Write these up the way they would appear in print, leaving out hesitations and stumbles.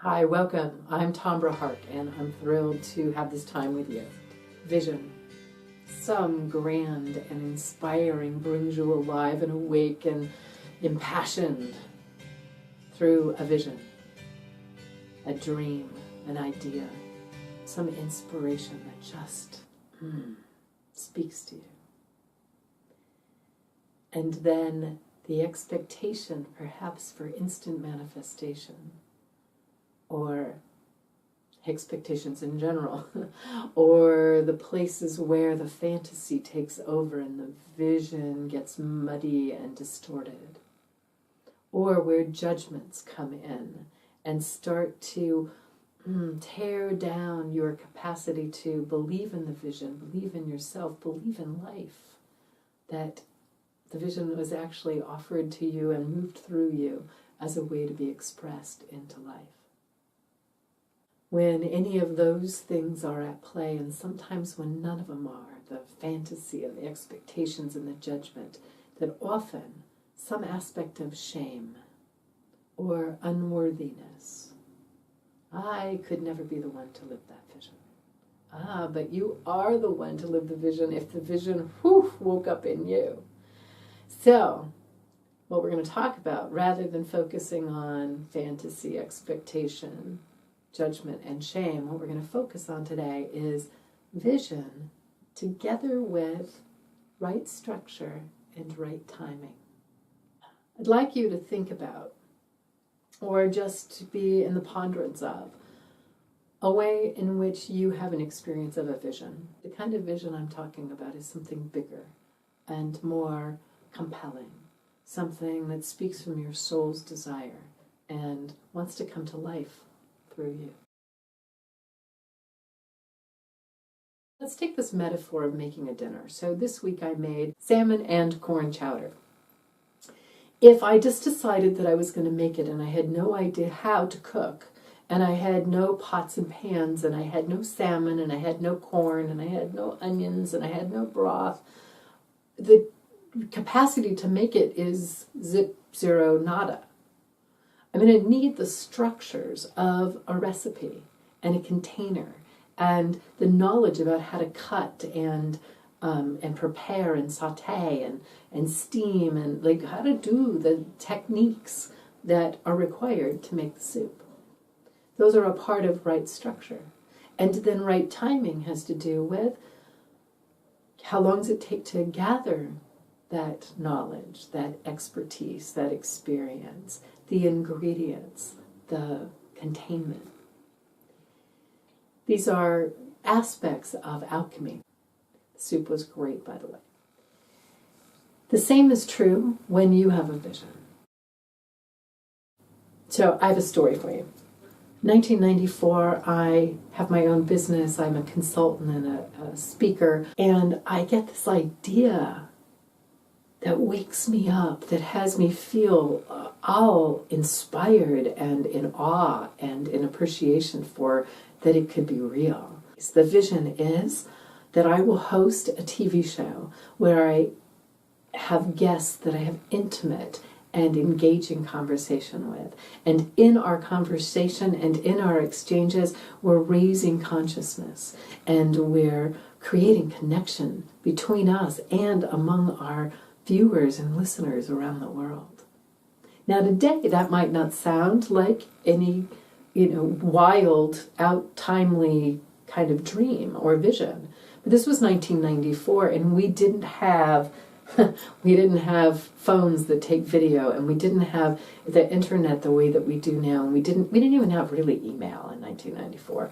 Hi, welcome. I'm Tambra Harck, and I'm thrilled to have this time with you. Vision. Some grand and inspiring brings you alive and awake and impassioned through a vision, a dream, an idea, some inspiration that just speaks to you. And then the expectation, perhaps, for instant manifestation, or expectations in general, or the places where the fantasy takes over and the vision gets muddy and distorted, or where judgments come in and start to tear down your capacity to believe in the vision, believe in yourself, believe in life, that the vision was actually offered to you and moved through you as a way to be expressed into life. When any of those things are at play, and sometimes when none of them are, the fantasy and the expectations and the judgment, that often some aspect of shame or unworthiness, I could never be the one to live that vision. But you are the one to live the vision if the vision woke up in you. So, what we're going to talk about, rather than focusing on fantasy, expectation, judgment, and shame, what we're going to focus on today is vision together with right structure and right timing. I'd like you to think about, or just to be in the ponderance of, a way in which you have an experience of a vision. The kind of vision I'm talking about is something bigger and more compelling, something that speaks from your soul's desire and wants to come to life through you. Let's take this metaphor of making a dinner. So this week I made salmon and corn chowder. If I just decided that I was going to make it and I had no idea how to cook, and I had no pots and pans, and I had no salmon, and I had no corn, and I had no onions, and I had no broth, the capacity to make it is zero nada. I'm going to need the structures of a recipe and a container and the knowledge about how to cut and prepare and saute and steam and like how to do the techniques that are required to make the soup. Those are a part of right structure. And then right timing has to do with how long does it take to gather that knowledge, that expertise, that experience, the ingredients, the containment. These are aspects of alchemy. The soup was great, by the way. The same is true when you have a vision. So I have a story for you. 1994, I have my own business. I'm a consultant and a speaker, and I get this idea that wakes me up, that has me feel all inspired and in awe and in appreciation for that it could be real. The vision is that I will host a TV show where I have guests that I have intimate and engaging conversation with. And in our conversation and in our exchanges, we're raising consciousness and we're creating connection between us and among our viewers and listeners around the world. Now today, that might not sound like any, wild, out-timely kind of dream or vision. But this was 1994, and we didn't have phones that take video, and we didn't have the internet the way that we do now, and we didn't even have really email in 1994.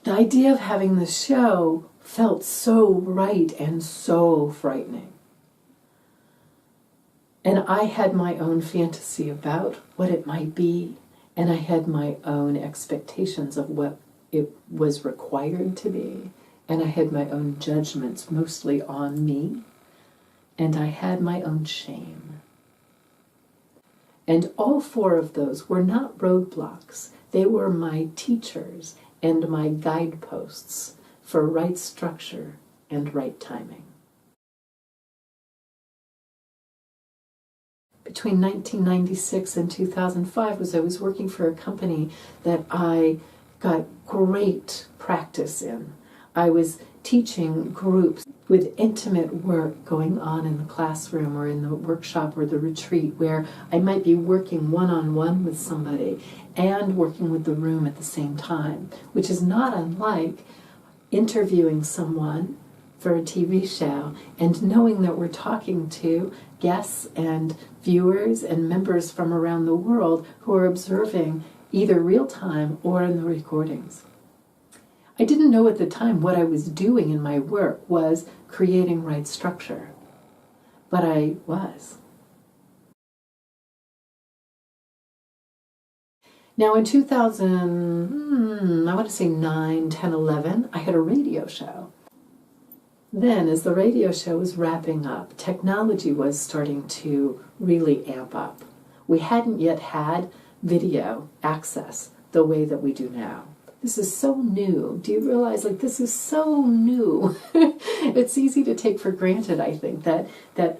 The idea of having the show felt so right and so frightening. And I had my own fantasy about what it might be, and I had my own expectations of what it was required to be, and I had my own judgments mostly on me, and I had my own shame. And all four of those were not roadblocks. They were my teachers and my guideposts for right structure and right timing. between 1996 and 2005 was I was working for a company that I got great practice in. I was teaching groups with intimate work going on in the classroom or in the workshop or the retreat, where I might be working one-on-one with somebody and working with the room at the same time, which is not unlike interviewing someone for a TV show and knowing that we're talking to guests and viewers and members from around the world who are observing either real time or in the recordings. I didn't know at the time what I was doing in my work was creating right structure, but I was. Now in 2000, I want to say 9, 10, 11, I had a radio show. Then, as the radio show was wrapping up, technology was starting to really amp up. We hadn't yet had video access the way that we do now. This is so new. Do you realize, like, this is so new? It's easy to take for granted, I think, that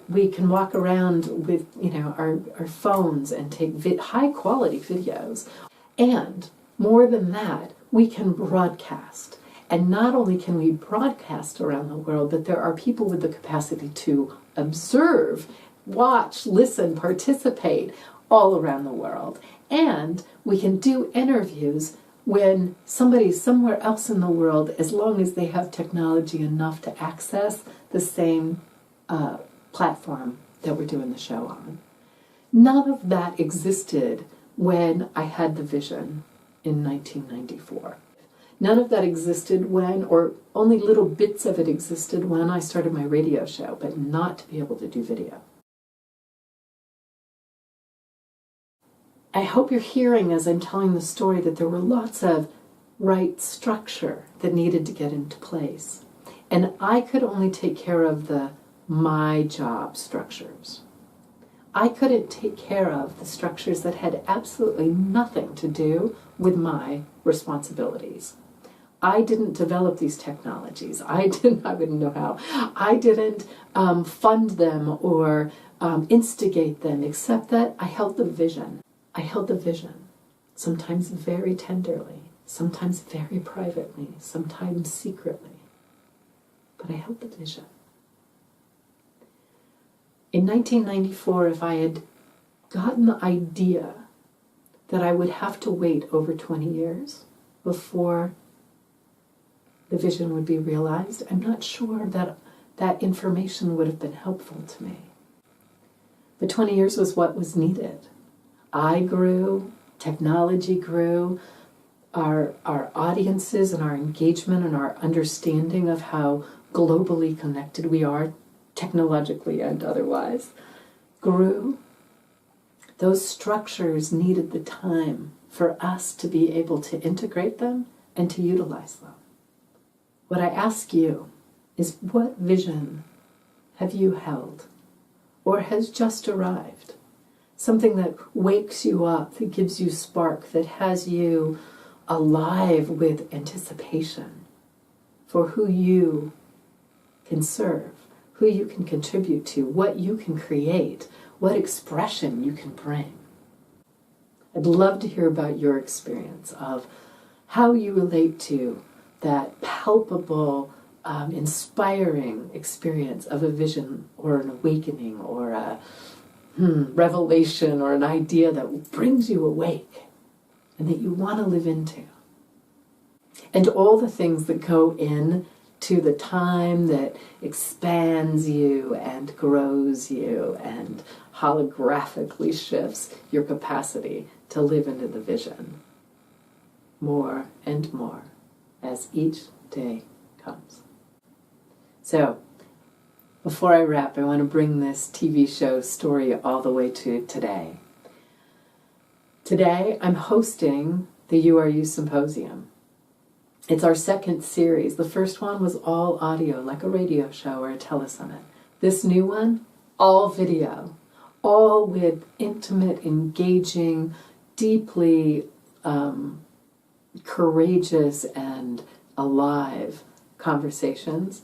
we can walk around with, our phones and take high-quality videos. And more than that, we can broadcast. And not only can we broadcast around the world, but there are people with the capacity to observe, watch, listen, participate all around the world. And we can do interviews when somebody's somewhere else in the world, as long as they have technology enough to access the same platform that we're doing the show on. None of that existed when I had the vision in 1994. None of that existed when, or only little bits of it existed when I started my radio show, but not to be able to do video. I hope you're hearing as I'm telling the story that there were lots of right structure that needed to get into place. And I could only take care of the my job structures. I couldn't take care of the structures that had absolutely nothing to do with my responsibilities. I didn't develop these technologies. I wouldn't know how. I didn't fund them or instigate them, except that I held the vision. I held the vision, sometimes very tenderly, sometimes very privately, sometimes secretly. But I held the vision. In 1994, if I had gotten the idea that I would have to wait over 20 years before the vision would be realized, I'm not sure that that information would have been helpful to me. But 20 years was what was needed. I grew, technology grew, our audiences and our engagement and our understanding of how globally connected we are, technologically and otherwise, grew. Those structures needed the time for us to be able to integrate them and to utilize them. What I ask you is, what vision have you held or has just arrived? Something that wakes you up, that gives you spark, that has you alive with anticipation for who you can serve, who you can contribute to, what you can create, what expression you can bring. I'd love to hear about your experience of how you relate to that palpable, inspiring experience of a vision or an awakening or a revelation or an idea that brings you awake and that you want to live into. And all the things that go in to the time that expands you and grows you and holographically shifts your capacity to live into the vision more and more as each day comes. So, before I wrap, I want to bring this TV show story all the way to today. Today, I'm hosting the You Are You Symposium. It's our second series. The first one was all audio, like a radio show or a telesummit. This new one, all video, all with intimate, engaging, deeply courageous and alive conversations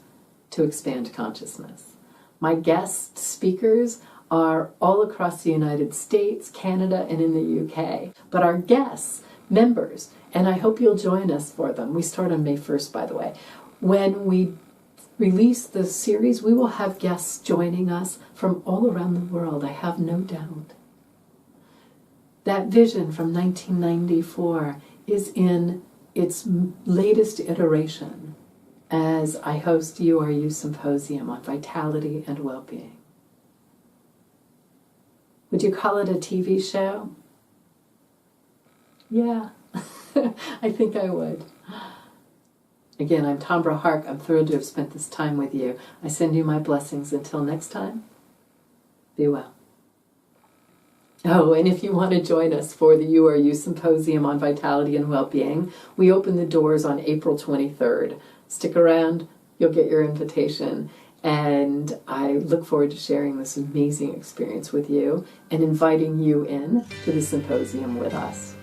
to expand consciousness. My guest speakers are all across the United States, Canada, and in the UK. But our guests, members, and I hope you'll join us for them. We start on May 1st, by the way. When we release the series, we will have guests joining us from all around the world, I have no doubt. That vision from 1994 is in its latest iteration as I host You Are You Symposium on Vitality and Well-Being. Would you call it a TV show? Yeah, I think I would. Again, I'm Tambra Harck. I'm thrilled to have spent this time with you. I send you my blessings. Until next time, be well. Oh, and if you want to join us for the You Are You Symposium on Vitality and Well-Being, we open the doors on April 23rd. Stick around, you'll get your invitation. And I look forward to sharing this amazing experience with you and inviting you in to the symposium with us.